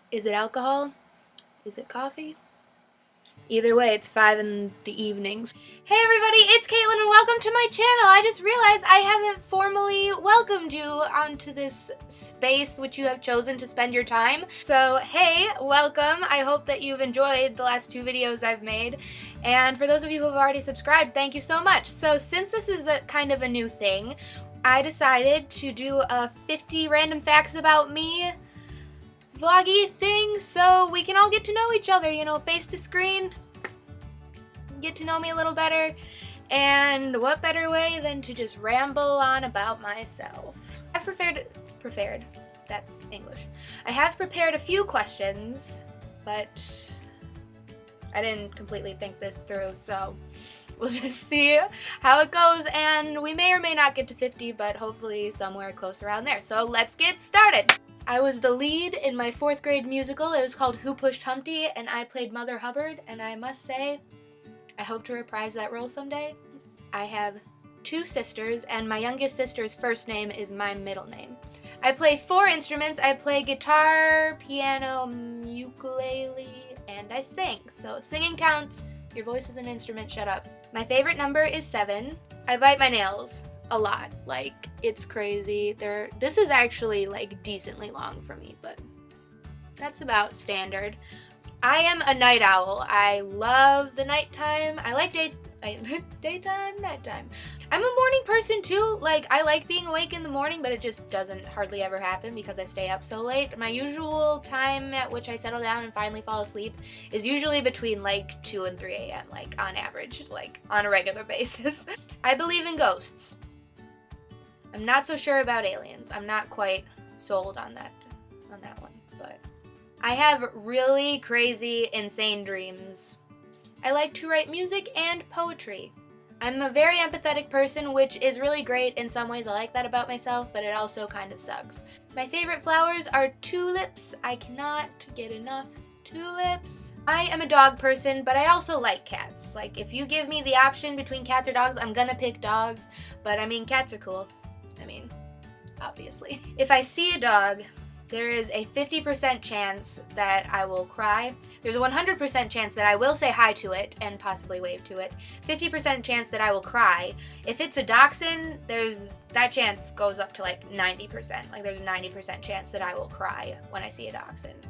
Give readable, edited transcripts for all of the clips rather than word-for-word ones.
Is it alcohol? Is it coffee? Either way, it's 5 in the evenings. Hey everybody, it's Caitlin and welcome to my channel. I just realized I haven't formally welcomed you onto this space which you have chosen to spend your time. So hey, welcome. I hope that you've enjoyed the last 2 videos I've made. And for those of you who have already subscribed, thank you so much. So since this is a kind of a new thing, I decided to do a 50 random facts about me vloggy thing so we can all get to know each other, you know, face to screen, get to know me a little better. And what better way than to just ramble on about myself. I've prepared, that's English. I have prepared a few questions, but I didn't completely think this through, so we'll just see how it goes, and we may or may not get to 50, but hopefully somewhere close around there. So let's get started. I was the lead in my 4th grade musical. It was called Who Pushed Humpty, and I played Mother Hubbard, and I must say, I hope to reprise that role someday. I have 2 sisters, and my youngest sister's first name is my middle name. I play 4 instruments. I play guitar, piano, ukulele, and I sing. So singing counts. Your voice is an instrument, shut up. My favorite number is 7. I bite my nails a lot, like it's crazy. This is actually like decently long for me, but that's about standard. I am a night owl. I love the nighttime. I like daytime, nighttime. I'm a morning person too. Like I like being awake in the morning, but it just doesn't hardly ever happen because I stay up so late. My usual time at which I settle down and finally fall asleep is usually between like 2 and 3 a.m. like on average, like on a regular basis. I believe in ghosts. I'm not so sure about aliens. I'm not quite sold on that one, but I have really crazy, insane dreams. I like to write music and poetry. I'm a very empathetic person, which is really great in some ways. I like that about myself, but it also kind of sucks. My favorite flowers are tulips. I cannot get enough tulips. I am a dog person, but I also like cats. Like if you give me the option between cats or dogs, I'm gonna pick dogs, but I mean cats are cool. I mean, obviously. If I see a dog, there is a 50% chance that I will cry. There's a 100% chance that I will say hi to it and possibly wave to it. 50% chance that I will cry. If it's a dachshund, that chance goes up to like 90%. Like there's a 90% chance that I will cry when I see a dachshund.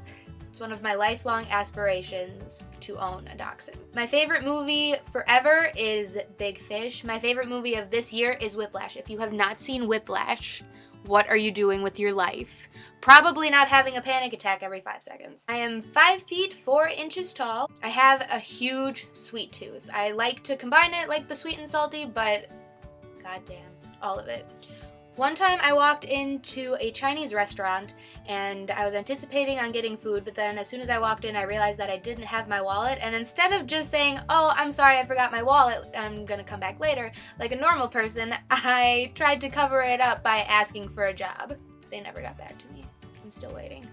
It's one of my lifelong aspirations to own a dachshund. My favorite movie forever is Big Fish. My favorite movie of this year is Whiplash. If you have not seen Whiplash, what are you doing with your life? Probably not having a panic attack every 5 seconds. I am 5 feet 4 inches tall. I have a huge sweet tooth. I like to combine it like the sweet and salty, but goddamn, all of it. One time I walked into a Chinese restaurant and I was anticipating on getting food, but then as soon as I walked in I realized that I didn't have my wallet, and instead of just saying, oh, I'm sorry, I forgot my wallet, I'm gonna come back later, like a normal person, I tried to cover it up by asking for a job. They never got back to me. I'm still waiting.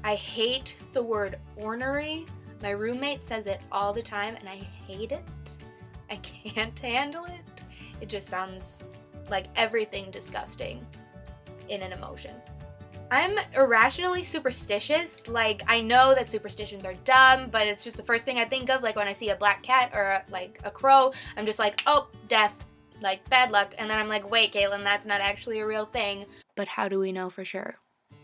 I hate the word ornery. My roommate says it all the time and I hate it. I can't handle it. It just sounds like everything disgusting in an emotion. I'm irrationally superstitious. Like, I know that superstitions are dumb, but it's just the first thing I think of. Like when I see a black cat or like a crow, I'm just like, oh, death, like bad luck. And then I'm like, wait, Caitlin, that's not actually a real thing. But how do we know for sure?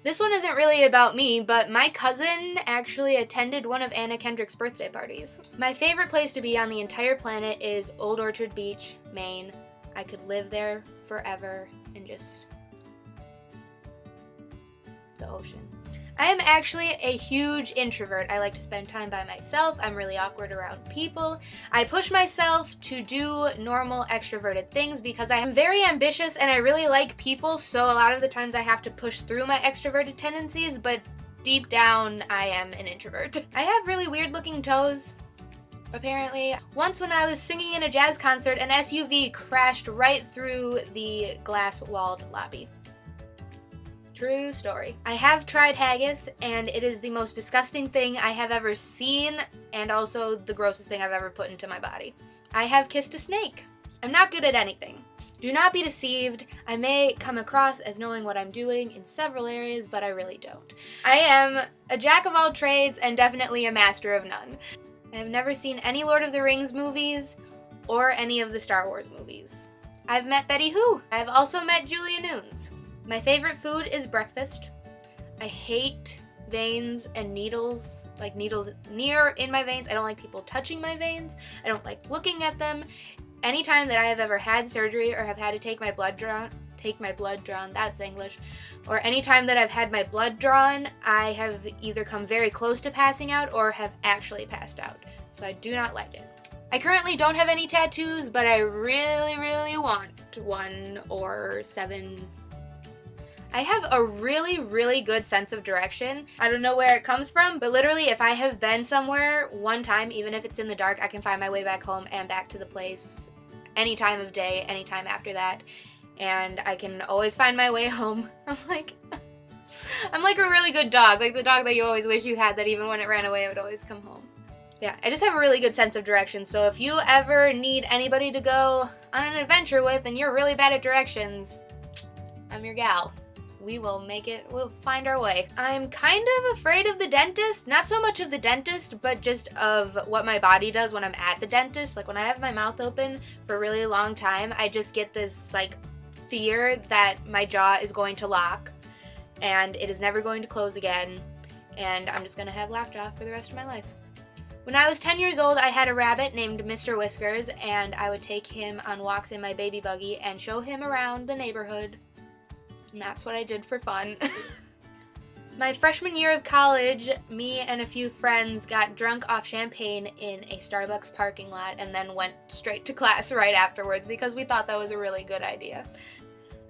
This one isn't really about me, but my cousin actually attended one of Anna Kendrick's birthday parties. My favorite place to be on the entire planet is Old Orchard Beach, Maine. I could live there forever and just the ocean. I am actually a huge introvert. I like to spend time by myself. I'm really awkward around people. I push myself to do normal extroverted things because I am very ambitious and I really like people, so a lot of the times I have to push through my extroverted tendencies, but deep down I am an introvert. I have really weird looking toes. Apparently. Once when I was singing in a jazz concert, an SUV crashed right through the glass-walled lobby. True story. I have tried haggis, and it is the most disgusting thing I have ever seen, and also the grossest thing I've ever put into my body. I have kissed a snake. I'm not good at anything. Do not be deceived. I may come across as knowing what I'm doing in several areas, but I really don't. I am a jack of all trades and definitely a master of none. I have never seen any Lord of the Rings movies or any of the Star Wars movies. I've met Betty Who. I've also met Julia Nunes. My favorite food is breakfast. I hate veins and needles, like needles near in my veins. I don't like people touching my veins. I don't like looking at them. Anytime that I have ever had surgery or have had to take my blood drawn, that's English, or anytime that I've had my blood drawn, I have either come very close to passing out or have actually passed out. So I do not like it. I currently don't have any tattoos, but I really, really want one or 7. I have a really, really good sense of direction. I don't know where it comes from, but literally if I have been somewhere one time, even if it's in the dark, I can find my way back home and back to the place any time of day, any time after that. And I can always find my way home. I'm like a really good dog, like the dog that you always wish you had, that even when it ran away, it would always come home. Yeah, I just have a really good sense of direction, so if you ever need anybody to go on an adventure with and you're really bad at directions, I'm your gal. We will make it, we'll find our way. I'm kind of afraid of the dentist, not so much of the dentist, but just of what my body does when I'm at the dentist. Like when I have my mouth open for a really long time, I just get this like fear that my jaw is going to lock and it is never going to close again, and I'm just gonna have lockjaw for the rest of my life. When I was 10 years old, I had a rabbit named Mr. Whiskers, and I would take him on walks in my baby buggy and show him around the neighborhood. And that's what I did for fun. My freshman year of college, me and a few friends got drunk off champagne in a Starbucks parking lot and then went straight to class right afterwards because we thought that was a really good idea.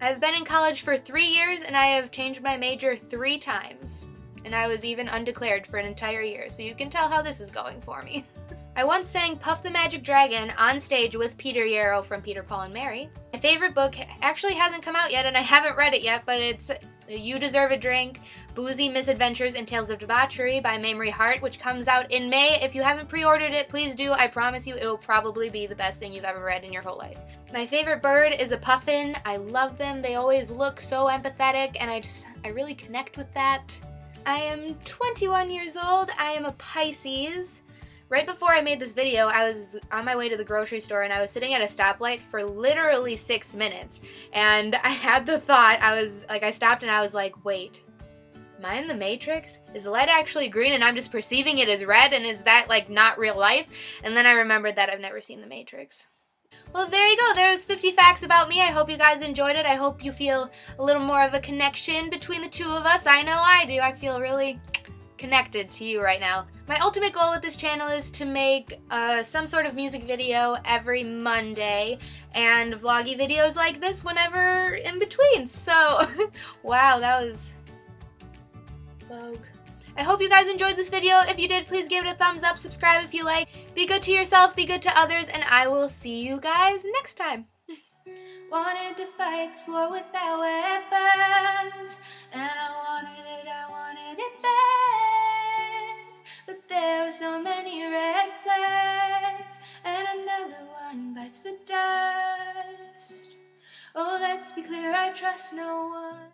I've been in college for 3 years and I have changed my major 3 times. And I was even undeclared for an entire year, so you can tell how this is going for me. I once sang Puff the Magic Dragon on stage with Peter Yarrow from Peter, Paul, and Mary. My favorite book actually hasn't come out yet, and I haven't read it yet, but it's You Deserve a Drink, Boozy Misadventures and Tales of Debauchery by Mamrie Hart, which comes out in May. If you haven't pre-ordered it, please do. I promise you it will probably be the best thing you've ever read in your whole life. My favorite bird is a puffin. I love them. They always look so empathetic, and I really connect with that. I am 21 years old. I am a Pisces. Right before I made this video, I was on my way to the grocery store and I was sitting at a stoplight for literally 6 minutes. And I had the thought, I stopped and I was like, wait, am I in the Matrix? Is the light actually green and I'm just perceiving it as red, and is that like not real life? And then I remembered that I've never seen the Matrix. Well, there you go. There's 50 facts about me. I hope you guys enjoyed it. I hope you feel a little more of a connection between the two of us. I know I do. I feel really connected to you right now. My ultimate goal with this channel is to make some sort of music video every Monday and vloggy videos like this whenever in between. So, wow, that was Vogue. I hope you guys enjoyed this video. If you did, please give it a thumbs up, subscribe if you like. Be good to yourself, be good to others, and I will see you guys next time. Wanted to fight this war without weapons, and I wanted it bad. But there were so many red flags, and another one bites the dust. Oh, let's be clear, I trust no one.